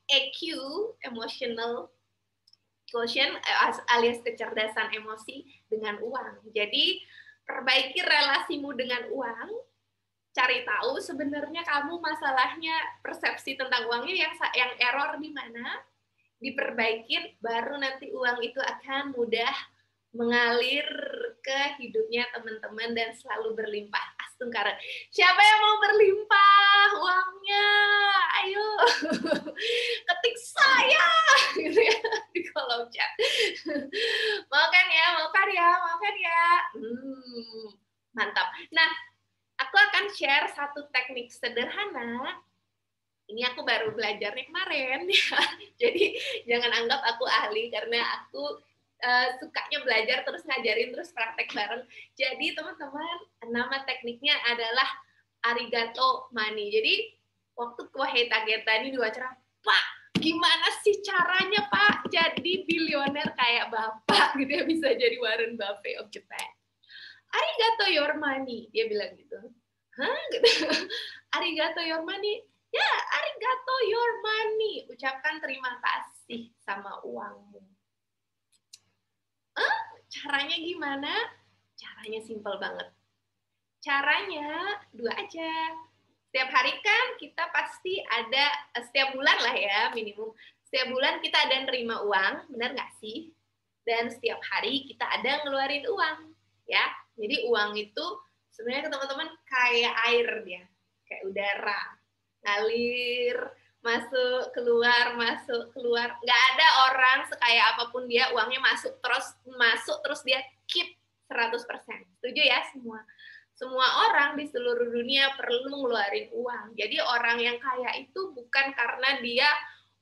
EQ, emotional quotient, alias kecerdasan emosi dengan uang. Jadi, perbaiki relasimu dengan uang, cari tahu sebenarnya kamu masalahnya persepsi tentang uangnya yang error di mana, diperbaikin, baru nanti uang itu akan mudah mengalir ke hidupnya teman-teman dan selalu berlimpah. Astungkara. Siapa yang mau berlimpah uangnya? Ayo, ketik saya gitu ya di kolom chat. Mau kan ya? Mantap. Nah, aku akan share satu teknik sederhana. Ini aku baru belajarnya kemarin ya. Jadi jangan anggap aku ahli karena aku sukanya belajar terus ngajarin terus praktek bareng. Jadi teman-teman, nama tekniknya adalah arigato money. Jadi waktu Wahei Takeda ini diwawancara, Pak, gimana sih caranya Pak jadi bilioner kayak Bapak gitu ya, bisa jadi Warren Buffett of Japan? Arigato your money, dia bilang gitu. Hah? Gitu. Arigato your money. Ya, arigato your money. Ucapkan terima kasih sama uangmu. Caranya gimana? Caranya simpel banget. Caranya dua aja. Setiap hari kan kita pasti ada, setiap bulan lah ya minimum. Setiap bulan kita ada nerima uang, benar nggak sih? Dan setiap hari kita ada ngeluarin uang, ya. Jadi uang itu sebenarnya teman-teman kayak air dia, kayak udara, ngalir, masuk keluar. Nggak ada orang sekaya apapun dia, uangnya masuk terus dia keep 100%. Setuju ya semua? Semua orang di seluruh dunia perlu ngeluarin uang. Jadi orang yang kaya itu bukan karena dia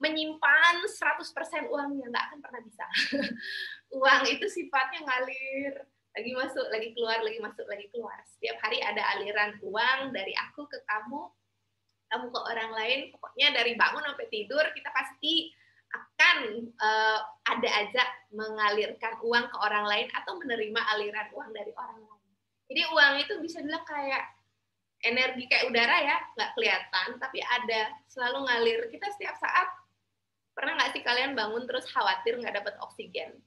menyimpan 100% uangnya, nggak akan pernah bisa. Uang itu sifatnya ngalir, lagi masuk, lagi keluar, lagi masuk, lagi keluar. Setiap hari ada aliran uang dari aku ke kamu ke orang lain, pokoknya dari bangun sampai tidur kita pasti akan ada aja mengalirkan uang ke orang lain atau menerima aliran uang dari orang lain. Jadi uang itu bisa bilang kayak energi kayak udara ya, nggak kelihatan tapi ada, selalu ngalir. Kita setiap saat, pernah nggak sih kalian bangun terus khawatir nggak dapat oksigen?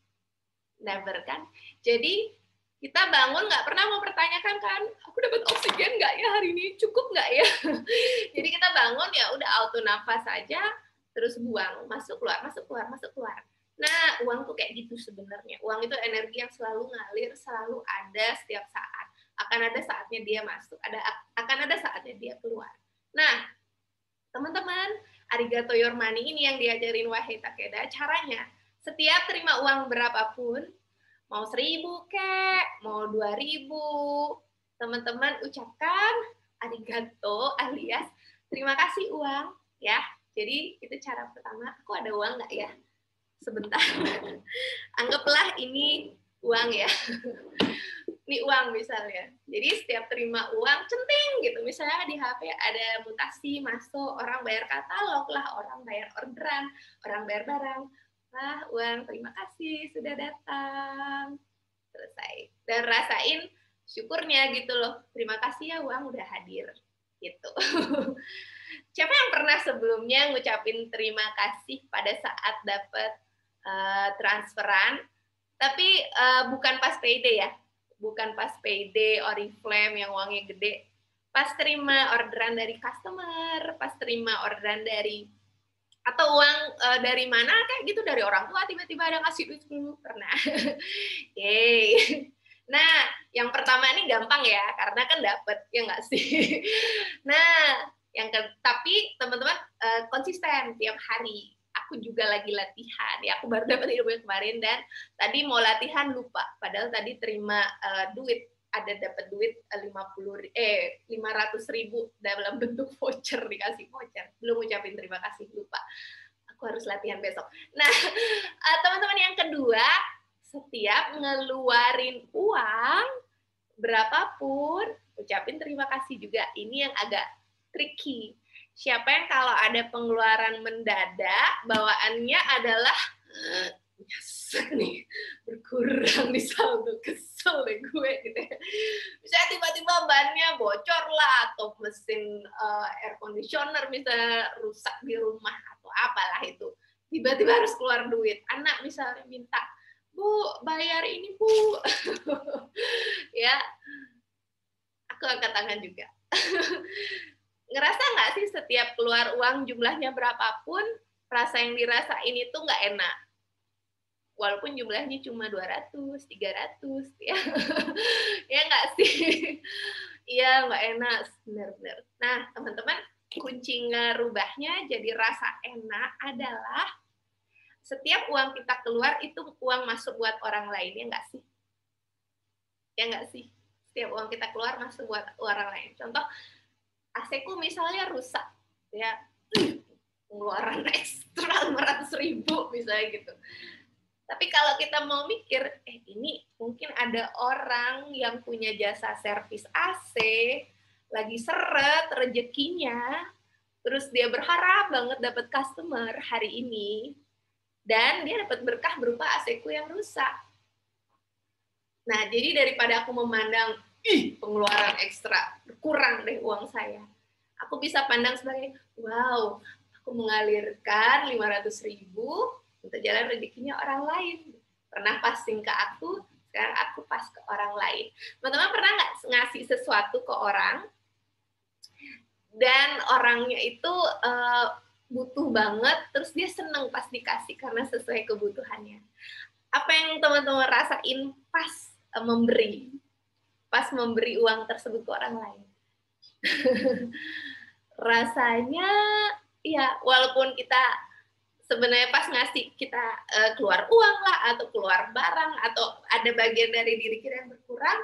Never kan? Jadi Kita bangun nggak pernah mempertanyakan kan, aku dapat oksigen nggak ya hari ini, cukup nggak ya? Jadi kita bangun ya udah auto nafas aja, terus buang, masuk keluar, masuk keluar, masuk keluar. Nah, uang tuh kayak gitu sebenarnya. Uang itu energi yang selalu ngalir, selalu ada setiap saat. Akan ada saatnya dia masuk, akan ada saatnya dia keluar. Nah, teman-teman, arigato your money ini yang diajarin Wahei Takeda, caranya setiap terima uang berapapun, mau 1.000 kek, mau 2.000, teman-teman ucapkan arigato alias terima kasih uang ya. Jadi itu cara pertama. Aku ada uang nggak ya? Sebentar. Anggaplah ini uang ya. Ini uang misalnya. Jadi setiap terima uang centing gitu. Misalnya di HP ada mutasi masuk, orang bayar katalog lah, orang bayar orderan, orang bayar barang. Wah, uang, terima kasih sudah datang. Selesai. Dan rasain syukurnya gitu loh. Terima kasih ya uang udah hadir. Gitu. Siapa yang pernah sebelumnya ngucapin terima kasih pada saat dapat transferan, tapi bukan pas payday ya. Bukan pas payday, Oriflame yang uangnya gede. Pas terima orderan dari customer, pas terima orderan dari atau uang dari mana kayak gitu, dari orang tua tiba-tiba ada ngasih duit dulu, pernah. Yeay. Nah, yang pertama ini gampang ya, karena kan dapet, ya nggak sih? Nah, tapi teman-teman konsisten tiap hari. Aku juga lagi latihan, ya aku baru dapat ilmu kemarin, dan tadi mau latihan lupa, padahal tadi terima duit, ada dapat duit 500.000 dalam bentuk voucher, dikasih voucher, belum ucapin terima kasih, lupa. Aku harus latihan besok. Nah, teman-teman yang kedua, setiap ngeluarin uang berapapun, ucapin terima kasih juga. Ini yang agak tricky. Siapa yang kalau ada pengeluaran mendadak, bawaannya adalah nyesek nih, berkurang di saldo, kesel deh gue gitu ya. Misalnya tiba-tiba bannya bocor lah, atau mesin air conditioner misalnya rusak di rumah, atau apalah itu. Tiba-tiba harus keluar duit. Anak misalnya minta, Bu, bayar ini, Bu. Ya, aku angkat tangan juga. Ngerasa nggak sih setiap keluar uang jumlahnya berapapun, rasa yang dirasain itu nggak enak. Walaupun jumlahnya cuma 200, 300, ya. Ya nggak sih? Iya, nggak enak, benar-benar. Nah, teman-teman, kunci ngerubahnya jadi rasa enak adalah setiap uang kita keluar itu uang masuk buat orang lain, ya nggak sih? Ya nggak sih? Setiap uang kita keluar masuk buat orang lain. Contoh, AC-ku misalnya rusak, ya pengeluaran ekstra 500.000 misalnya gitu. Tapi kalau kita mau mikir, ini mungkin ada orang yang punya jasa servis AC, lagi seret rezekinya, terus dia berharap banget dapat customer hari ini, dan dia dapat berkah berupa AC-ku yang rusak. Nah, jadi daripada aku memandang, pengeluaran ekstra, berkurang deh uang saya, aku bisa pandang sebagai, wow, aku mengalirkan 500.000 untuk jalan rezekinya orang lain. Pernah passing ke aku, sekarang aku pas ke orang lain. Teman-teman pernah nggak ngasih sesuatu ke orang, dan orangnya itu butuh banget, terus dia seneng pas dikasih karena sesuai kebutuhannya. Apa yang teman-teman rasain pas memberi uang tersebut ke orang lain? Rasanya, ya walaupun kita sebenarnya pas ngasih kita keluar uang lah, atau keluar barang, atau ada bagian dari diri kita yang berkurang,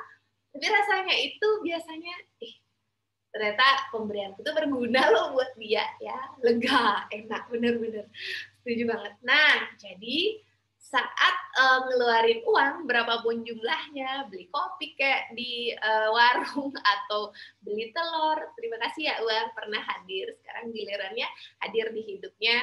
tapi rasanya itu biasanya, ternyata pemberianku itu berguna loh buat dia, ya lega, enak, bener-bener, setuju banget. Nah, jadi saat ngeluarin uang berapapun jumlahnya, beli kopi kayak di warung, atau beli telur, terima kasih ya uang pernah hadir, sekarang gilirannya hadir di hidupnya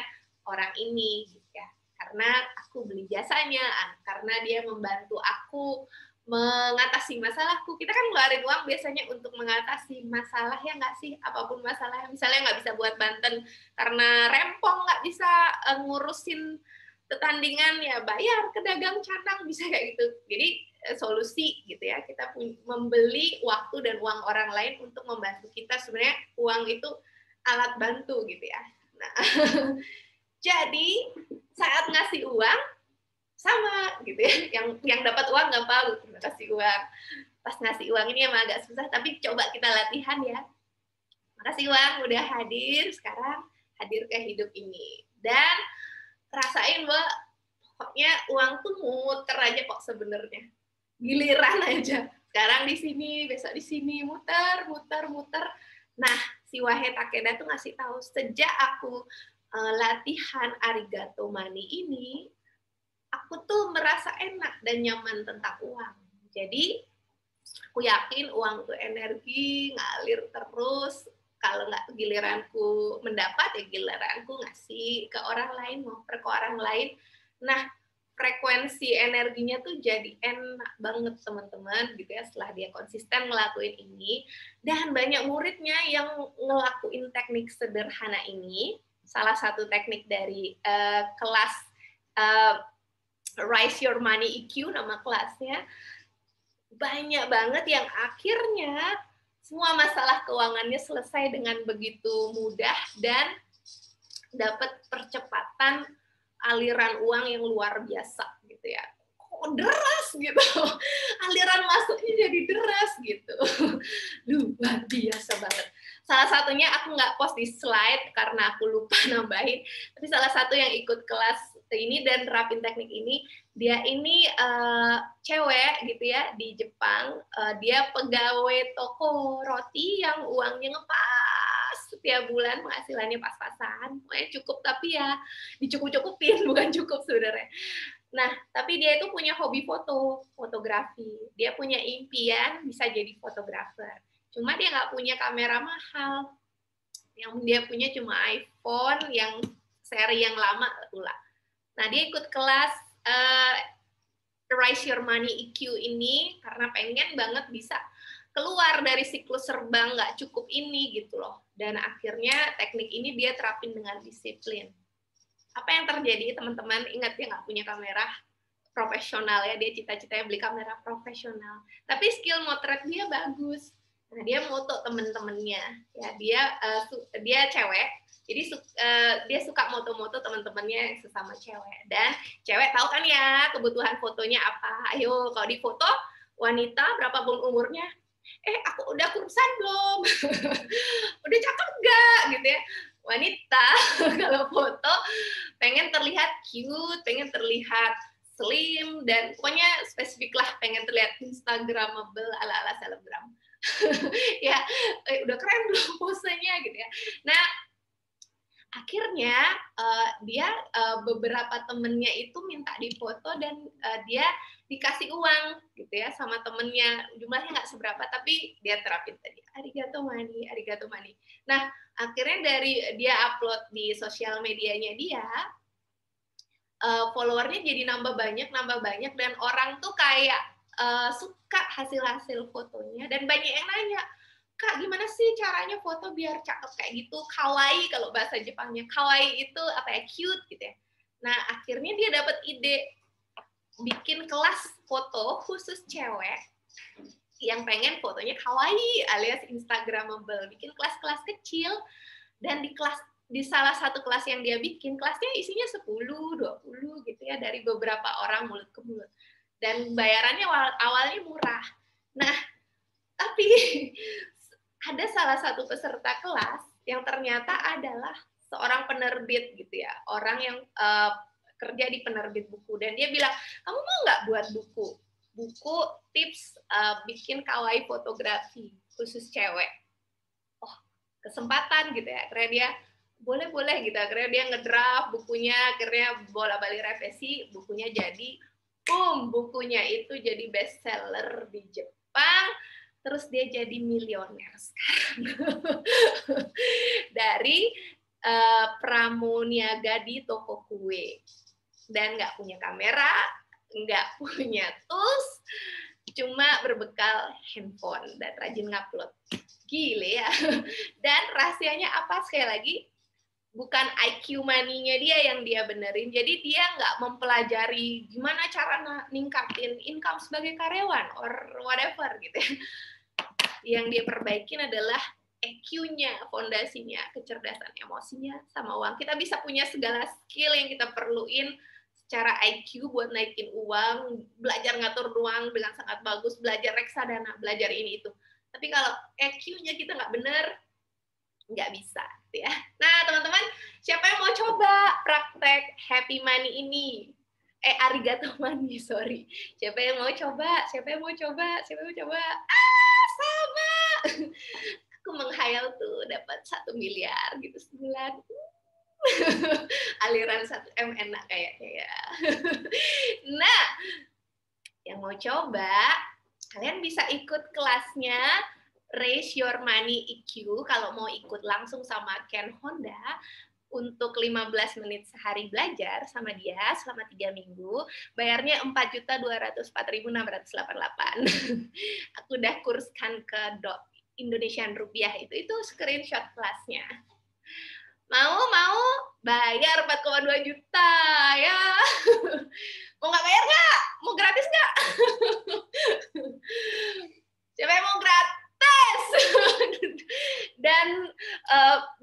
orang ini, ya, karena aku beli jasanya, karena dia membantu aku mengatasi masalahku. Kita kan ngeluarin uang biasanya untuk mengatasi masalah, ya nggak sih? Apapun masalahnya, misalnya nggak bisa buat Banten karena rempong, nggak bisa ngurusin pertandingan, ya bayar ke dagang canang, bisa kayak gitu. Jadi solusi gitu ya. Kita membeli waktu dan uang orang lain untuk membantu kita. Sebenarnya uang itu alat bantu gitu ya. Nah, jadi saat ngasih uang sama gitu ya. Yang dapat uang nggak malu kasih uang. Pas ngasih uang ini emang agak susah, tapi coba kita latihan ya. Makasih uang udah hadir, sekarang hadir ke hidup ini. Dan rasain bahwa pokoknya uang tuh muter aja kok sebenarnya. Giliran aja. Sekarang di sini, besok di sini, muter. Nah, si Wahe Takeda tuh ngasih tahu, sejak aku latihan Arigato Money ini, aku tuh merasa enak dan nyaman tentang uang. Jadi, aku yakin uang tuh energi, ngalir terus. Kalau nggak giliranku mendapat, ya giliranku ngasih ke orang lain, ngoper ke orang lain. Nah, frekuensi energinya tuh jadi enak banget teman-teman gitu ya setelah dia konsisten ngelakuin ini. Dan banyak muridnya yang ngelakuin teknik sederhana ini. Salah satu teknik dari kelas Rise Your Money EQ, nama kelasnya. Banyak banget yang akhirnya semua masalah keuangannya selesai dengan begitu mudah dan dapat percepatan aliran uang yang luar biasa gitu ya. Kok deras gitu. Aliran masuknya jadi deras gitu. Luar biasa banget. Salah satunya aku nggak post di slide karena aku lupa nambahin. Tapi salah satu yang ikut kelas ini dan terapin teknik ini, dia ini cewek gitu ya di Jepang. Dia pegawai toko roti yang uangnya ngepas setiap bulan, penghasilannya pas-pasan. Pokoknya cukup, tapi ya dicukup-cukupin, bukan cukup sebenarnya. Nah, tapi dia itu punya hobi fotografi. Dia punya impian bisa jadi fotografer. Cuma dia nggak punya kamera mahal. Yang dia punya cuma iPhone yang seri yang lama pula. Nah, dia ikut kelas Rise Your Money EQ ini karena pengen banget bisa keluar dari siklus serba nggak cukup ini gitu loh. Dan akhirnya teknik ini dia terapin dengan disiplin. Apa yang terjadi teman-teman? Ingat dia nggak punya kamera profesional ya, dia cita-citanya beli kamera profesional. Tapi skill motret dia bagus. Nah, dia moto teman-temannya. Ya, dia cewek. Jadi dia suka moto-moto teman-temannya yang sesama cewek. Dan cewek tahu kan ya kebutuhan fotonya apa. Ayo kalau di foto wanita berapa umurnya? Aku udah kurusan belum? Udah cakep nggak gitu ya? Wanita kalau foto pengen terlihat cute, pengen terlihat slim, dan pokoknya spesifik lah, pengen terlihat instagramable ala-ala selebgram. Ya, udah keren belum posenya gitu ya. Nah, akhirnya dia beberapa temennya itu minta difoto dan dia dikasih uang gitu ya sama temennya, jumlahnya nggak seberapa tapi dia terapin tadi arigato money. Nah, akhirnya dari dia upload di sosial medianya dia, followernya jadi nambah banyak dan orang tuh kayak suka hasil fotonya dan banyak yang nanya, Kak, gimana sih caranya foto biar cakep kayak gitu? Kawaii kalau bahasa Jepangnya. Kawaii itu apa ya? Cute gitu ya. Nah, akhirnya dia dapat ide bikin kelas foto khusus cewek yang pengen fotonya kawaii alias instagramable. Bikin kelas-kelas kecil dan di salah satu kelas yang dia bikin, kelasnya isinya 10, 20 gitu ya, dari beberapa orang mulut ke mulut. Dan bayarannya awalnya murah. Nah, tapi ada salah satu peserta kelas yang ternyata adalah seorang penerbit gitu ya, orang yang kerja di penerbit buku, dan dia bilang, kamu mau nggak buat buku tips bikin kawaii fotografi khusus cewek? Oh, kesempatan gitu ya. Akhirnya dia boleh gitu. Akhirnya dia ngedraft bukunya, akhirnya bola-balik revisi, bukunya jadi bukunya itu jadi bestseller di Jepang. Terus dia jadi milioner sekarang dari pramuniaga di toko kue, dan nggak punya kamera, nggak punya tools, cuma berbekal handphone dan rajin ngupload. Gile ya. Dan rahasianya apa? Sekali lagi, bukan IQ money-nya dia yang dia benerin. Jadi dia nggak mempelajari gimana cara ningkatin income sebagai karyawan or whatever gitu ya. Yang dia perbaikin adalah EQ-nya, fondasinya, kecerdasan emosinya, sama uang. Kita bisa punya segala skill yang kita perluin secara IQ buat naikin uang, belajar ngatur uang dengan sangat bagus, belajar reksadana, belajar ini itu. Tapi kalau EQ-nya kita nggak bener, nggak bisa ya. Nah teman-teman, siapa yang mau coba praktek happy money ini? Arigato money, sorry. Siapa yang mau coba? Siapa yang mau coba? Siapa yang mau coba? Sama. Aku menghayal tuh dapat 1 miliar gitu sebulan. Aliran 1 M enak kayaknya ya. Nah, yang mau coba, kalian bisa ikut kelasnya Raise Your Money EQ kalau mau ikut langsung sama Ken Honda untuk 15 menit sehari belajar sama dia selama 3 minggu. Bayarnya 4.204.688. Aku udah kurskan ke Indonesian rupiah itu screenshot kelasnya. Mau bayar 4,2 juta ya. Mau nggak bayar nggak? Mau gratis nggak? Siapa yang mau gratis? Dan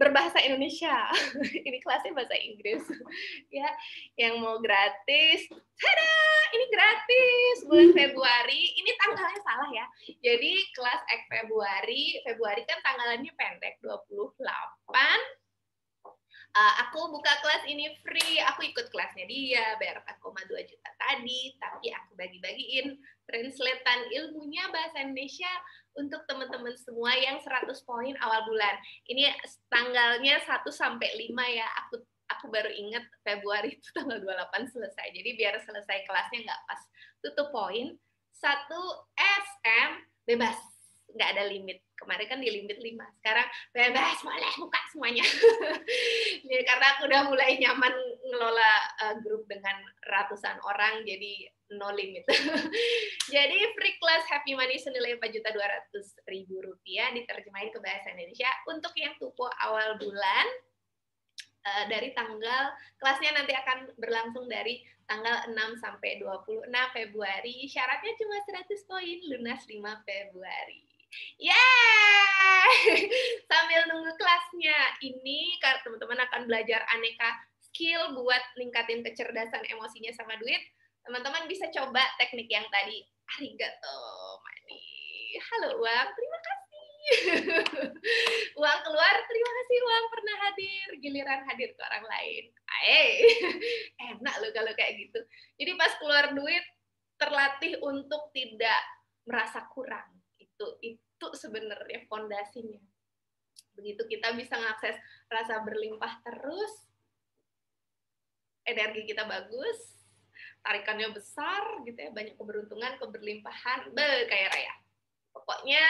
berbahasa Indonesia. Ini kelasnya bahasa Inggris. Ya, yang mau gratis, tada, ini gratis bulan Februari. Ini tanggalnya salah ya. Jadi kelas Februari kan tanggalannya pendek 28. Aku buka kelas ini free, aku ikut kelasnya dia, bayar 4,2 juta tadi, tapi aku bagi-bagiin translatean ilmunya bahasa Indonesia untuk teman-teman semua yang 100 poin awal bulan. Ini tanggalnya 1 sampai 5 ya, aku baru ingat Februari itu tanggal 28 selesai, jadi biar selesai kelasnya nggak pas tutup poin, 1 SM bebas, nggak ada limit. Kemarin kan di limit 5, sekarang bebas, boleh buka semuanya. Ya, karena aku udah mulai nyaman ngelola grup dengan ratusan orang, jadi no limit. Jadi free class Happy Money senilai Rp4.200.000 diterjemahin ke bahasa Indonesia untuk yang tupo awal bulan. Dari tanggal, kelasnya nanti akan berlangsung dari tanggal 6 sampai 26 Februari. Syaratnya cuma 100 poin, lunas 5 Februari. Sambil nunggu kelasnya ini, teman-teman akan belajar aneka skill buat ningkatin kecerdasan emosinya sama duit. Teman-teman bisa coba teknik yang tadi. Arigato money. Halo uang, terima kasih. Uang keluar, terima kasih uang pernah hadir. Giliran hadir ke orang lain. Enak loh kalau kayak gitu. Jadi pas keluar duit, terlatih untuk tidak merasa kurang. Itu sebenarnya fondasinya. Begitu kita bisa mengakses rasa berlimpah terus, energi kita bagus, tarikannya besar gitu ya, banyak keberuntungan, keberlimpahan, kaya raya. Pokoknya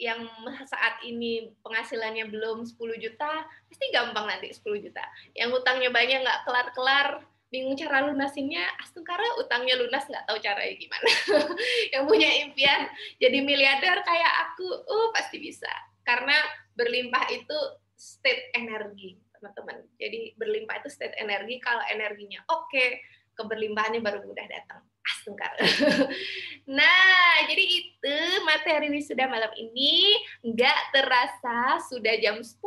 yang saat ini penghasilannya belum 10 juta, pasti gampang nanti 10 juta. Yang utangnya banyak nggak kelar-kelar, bingung cara lunasinnya, astungkara utangnya lunas nggak tahu caranya gimana. Yang punya impian jadi miliarder kayak aku, pasti bisa. Karena berlimpah itu state energi, teman-teman. Jadi berlimpah itu state energi, kalau energinya oke, keberlimpahannya baru mudah datang. Astungkara. Nah, jadi itu materi wisuda malam ini. Nggak terasa sudah jam 10.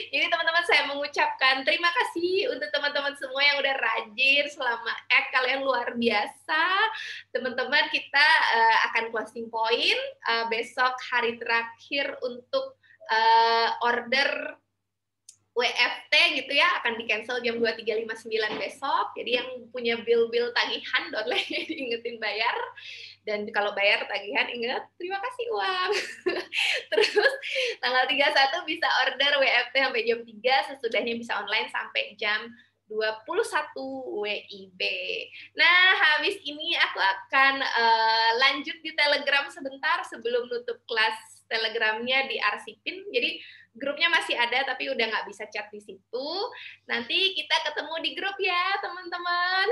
Jadi teman-teman, saya mengucapkan terima kasih untuk teman-teman semua yang udah rajin selama kalian luar biasa. Teman-teman, kita akan closing point besok hari terakhir untuk order WFT gitu ya, akan di-cancel jam 23.59 besok. Jadi yang punya bill-bill tagihan, don't lagi diingetin bayar. Dan kalau bayar tagihan, ingat, terima kasih uang. Terus tanggal 31 bisa order WFT sampai jam 3, sesudahnya bisa online sampai jam 21 WIB. Nah, habis ini aku akan lanjut di Telegram sebentar sebelum nutup kelas Telegramnya diarsipin. Jadi grupnya masih ada, tapi udah nggak bisa chat di situ. Nanti kita ketemu di grup ya, teman-teman.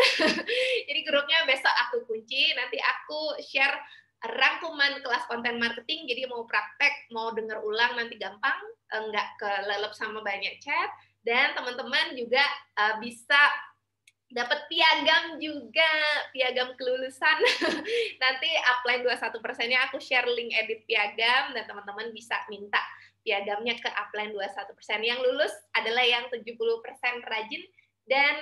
Jadi grupnya besok aku kunci, nanti aku share rangkuman kelas konten marketing, jadi mau praktek, mau denger ulang nanti gampang, nggak kelelep sama banyak chat. Dan teman-teman juga bisa dapat piagam juga, piagam kelulusan. Nanti upline 21%-nya aku share link edit piagam dan teman-teman bisa minta piagamnya ke upline 21%. Yang lulus adalah yang 70% rajin dan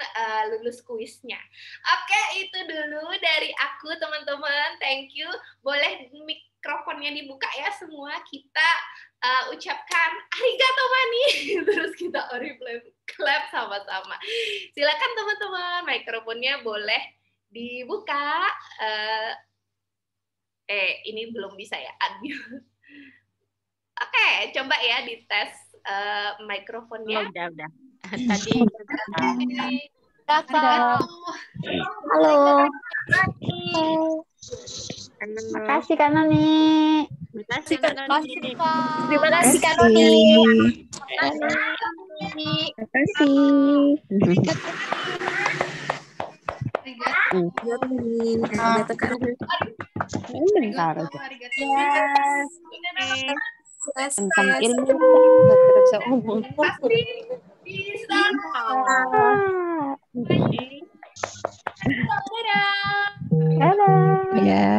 lulus kuisnya. Oke, itu dulu dari aku teman-teman. Thank you. Boleh mikrofonnya dibuka ya semua. Kita ucapkan arigato mani. Terus kita oriflame clap sama-sama. Silakan teman-teman, mikrofonnya boleh dibuka. Ini belum bisa ya, unmute. Oke, coba ya dites mikrofonnya. Udah. Tadi. Halo. Terima kasih Kak Noni. Terima kasih Kak Noni. Terima kasih Kak Noni. Terima kasih. Bentar aja. Tentang ilmu terus ngomong. Pasti bisa. Dadah.